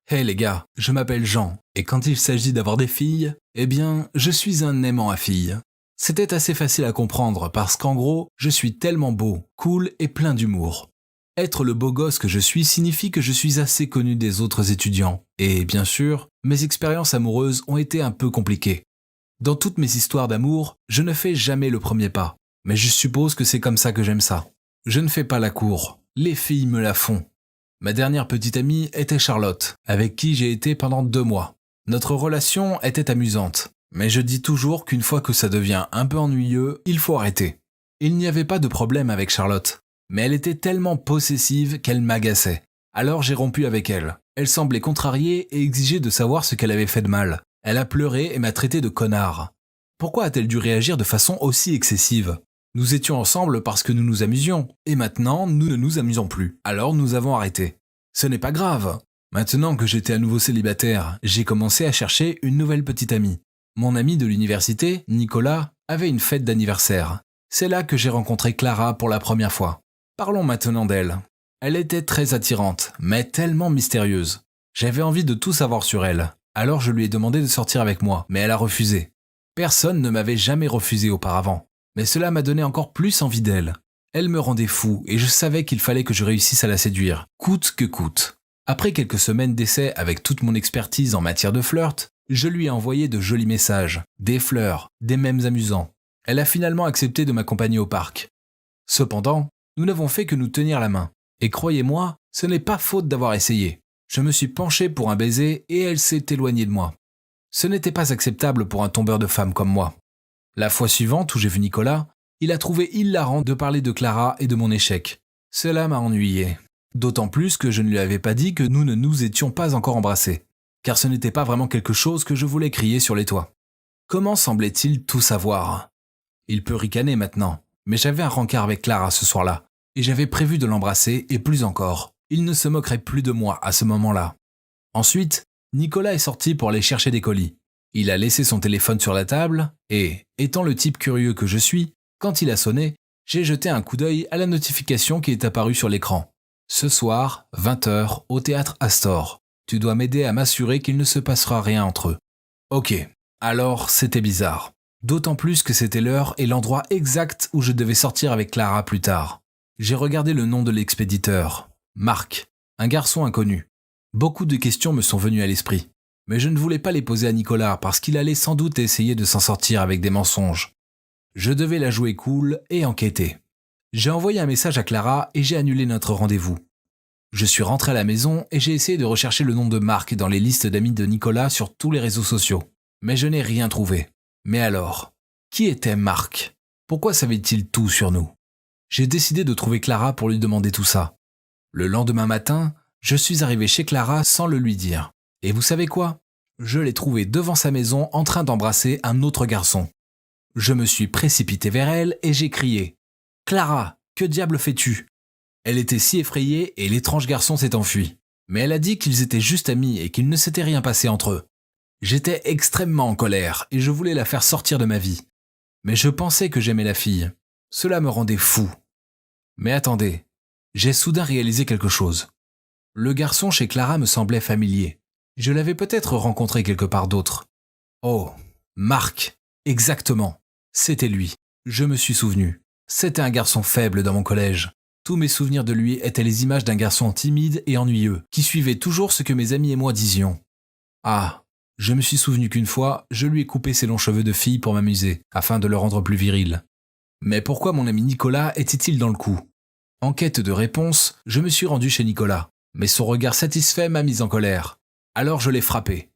Hey les gars, je m'appelle Jean, et quand il s'agit d'avoir des filles, eh bien, je suis un aimant à filles. C'était assez facile à comprendre parce qu'en gros, je suis tellement beau, cool et plein d'humour. Être le beau gosse que je suis signifie que je suis assez connu des autres étudiants, et bien sûr, mes expériences amoureuses ont été un peu compliquées. Dans toutes mes histoires d'amour, je ne fais jamais le premier pas, mais je suppose que c'est comme ça que j'aime ça. Je ne fais pas la cour, les filles me la font. Ma dernière petite amie était Charlotte, avec qui j'ai été pendant 2 mois. Notre relation était amusante, mais je dis toujours qu'une fois que ça devient un peu ennuyeux, il faut arrêter. Il n'y avait pas de problème avec Charlotte, mais elle était tellement possessive qu'elle m'agaçait. Alors j'ai rompu avec elle. Elle semblait contrariée et exigeait de savoir ce qu'elle avait fait de mal. Elle a pleuré et m'a traité de connard. Pourquoi a-t-elle dû réagir de façon aussi excessive ? Nous étions ensemble parce que nous nous amusions, et maintenant nous ne nous amusons plus. Alors nous avons arrêté. Ce n'est pas grave. Maintenant que j'étais à nouveau célibataire, j'ai commencé à chercher une nouvelle petite amie. Mon ami de l'université, Nicolas, avait une fête d'anniversaire. C'est là que j'ai rencontré Clara pour la première fois. Parlons maintenant d'elle. Elle était très attirante, mais tellement mystérieuse. J'avais envie de tout savoir sur elle. Alors je lui ai demandé de sortir avec moi, mais elle a refusé. Personne ne m'avait jamais refusé auparavant. Mais cela m'a donné encore plus envie d'elle. Elle me rendait fou et je savais qu'il fallait que je réussisse à la séduire, coûte que coûte. Après quelques semaines d'essais avec toute mon expertise en matière de flirt, je lui ai envoyé de jolis messages, des fleurs, des mèmes amusants. Elle a finalement accepté de m'accompagner au parc. Cependant, nous n'avons fait que nous tenir la main. Et croyez-moi, ce n'est pas faute d'avoir essayé. Je me suis penché pour un baiser et elle s'est éloignée de moi. Ce n'était pas acceptable pour un tombeur de femmes comme moi. La fois suivante où j'ai vu Nicolas, il a trouvé hilarant de parler de Clara et de mon échec. Cela m'a ennuyé. D'autant plus que je ne lui avais pas dit que nous ne nous étions pas encore embrassés. Car ce n'était pas vraiment quelque chose que je voulais crier sur les toits. Comment semblait-il tout savoir ? Il peut ricaner maintenant, mais j'avais un rencard avec Clara ce soir-là. Et j'avais prévu de l'embrasser et plus encore. Il ne se moquerait plus de moi à ce moment-là. Ensuite, Nicolas est sorti pour aller chercher des colis. Il a laissé son téléphone sur la table et, étant le type curieux que je suis, quand il a sonné, j'ai jeté un coup d'œil à la notification qui est apparue sur l'écran. Ce soir, 20h, au théâtre Astor. Tu dois m'aider à m'assurer qu'il ne se passera rien entre eux. Ok, alors c'était bizarre. D'autant plus que c'était l'heure et l'endroit exact où je devais sortir avec Clara plus tard. J'ai regardé le nom de l'expéditeur. Marc, un garçon inconnu. Beaucoup de questions me sont venues à l'esprit. Mais je ne voulais pas les poser à Nicolas parce qu'il allait sans doute essayer de s'en sortir avec des mensonges. Je devais la jouer cool et enquêter. J'ai envoyé un message à Clara et j'ai annulé notre rendez-vous. Je suis rentré à la maison et j'ai essayé de rechercher le nom de Marc dans les listes d'amis de Nicolas sur tous les réseaux sociaux. Mais je n'ai rien trouvé. Mais alors, qui était Marc ? Pourquoi savait-il tout sur nous ? J'ai décidé de trouver Clara pour lui demander tout ça. Le lendemain matin, je suis arrivé chez Clara sans le lui dire. Et vous savez quoi ? Je l'ai trouvée devant sa maison en train d'embrasser un autre garçon. Je me suis précipité vers elle et j'ai crié « Clara, que diable fais-tu » Elle était si effrayée et l'étrange garçon s'est enfui. Mais elle a dit qu'ils étaient juste amis et qu'il ne s'était rien passé entre eux. J'étais extrêmement en colère et je voulais la faire sortir de ma vie. Mais je pensais que j'aimais la fille. Cela me rendait fou. Mais attendez, j'ai soudain réalisé quelque chose. Le garçon chez Clara me semblait familier. Je l'avais peut-être rencontré quelque part d'autre. Oh, Marc, exactement. C'était lui. Je me suis souvenu. C'était un garçon faible dans mon collège. Tous mes souvenirs de lui étaient les images d'un garçon timide et ennuyeux, qui suivait toujours ce que mes amis et moi disions. Ah, je me suis souvenu qu'une fois, je lui ai coupé ses longs cheveux de fille pour m'amuser, afin de le rendre plus viril. Mais pourquoi mon ami Nicolas était-il dans le coup ? En quête de réponse, je me suis rendu chez Nicolas, mais son regard satisfait m'a mis en colère. Alors je l'ai frappé.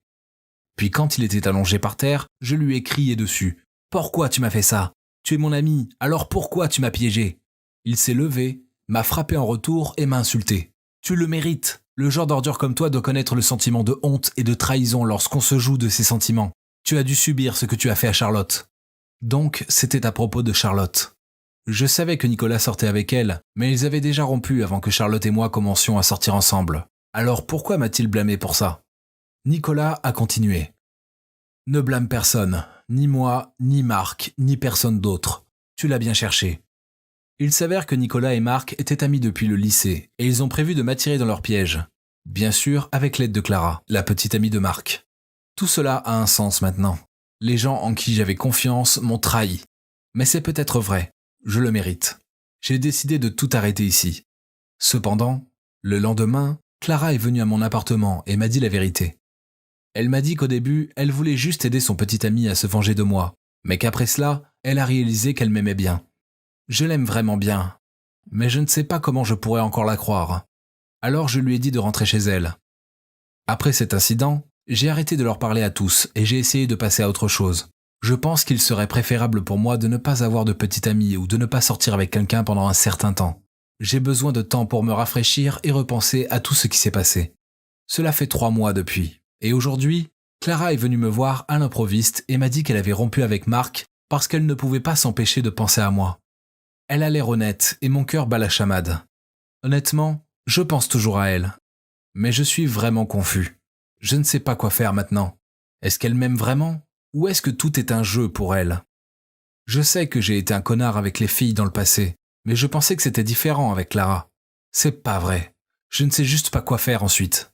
Puis quand il était allongé par terre, je lui ai crié dessus. « Pourquoi tu m'as fait ça ? Tu es mon ami, alors pourquoi tu m'as piégé ?» Il s'est levé, m'a frappé en retour et m'a insulté. « Tu le mérites. Le genre d'ordure comme toi doit connaître le sentiment de honte et de trahison lorsqu'on se joue de ses sentiments. Tu as dû subir ce que tu as fait à Charlotte. » Donc, c'était à propos de Charlotte. Je savais que Nicolas sortait avec elle, mais ils avaient déjà rompu avant que Charlotte et moi commencions à sortir ensemble. Alors pourquoi m'a-t-il blâmé pour ça ? Nicolas a continué. « Ne blâme personne, ni moi, ni Marc, ni personne d'autre. Tu l'as bien cherché. » Il s'avère que Nicolas et Marc étaient amis depuis le lycée, et ils ont prévu de m'attirer dans leur piège. Bien sûr, avec l'aide de Clara, la petite amie de Marc. Tout cela a un sens maintenant. Les gens en qui j'avais confiance m'ont trahi. Mais c'est peut-être vrai, je le mérite. J'ai décidé de tout arrêter ici. Cependant, le lendemain, Clara est venue à mon appartement et m'a dit la vérité. Elle m'a dit qu'au début, elle voulait juste aider son petit ami à se venger de moi, mais qu'après cela, elle a réalisé qu'elle m'aimait bien. Je l'aime vraiment bien, mais je ne sais pas comment je pourrais encore la croire. Alors je lui ai dit de rentrer chez elle. Après cet incident, j'ai arrêté de leur parler à tous et j'ai essayé de passer à autre chose. Je pense qu'il serait préférable pour moi de ne pas avoir de petit ami ou de ne pas sortir avec quelqu'un pendant un certain temps. J'ai besoin de temps pour me rafraîchir et repenser à tout ce qui s'est passé. Cela fait 3 mois depuis. Et aujourd'hui, Clara est venue me voir à l'improviste et m'a dit qu'elle avait rompu avec Marc parce qu'elle ne pouvait pas s'empêcher de penser à moi. Elle a l'air honnête et mon cœur bat la chamade. Honnêtement, je pense toujours à elle. Mais je suis vraiment confus. Je ne sais pas quoi faire maintenant. Est-ce qu'elle m'aime vraiment? Ou est-ce que tout est un jeu pour elle? Je sais que j'ai été un connard avec les filles dans le passé, mais je pensais que c'était différent avec Clara. C'est pas vrai. Je ne sais juste pas quoi faire ensuite.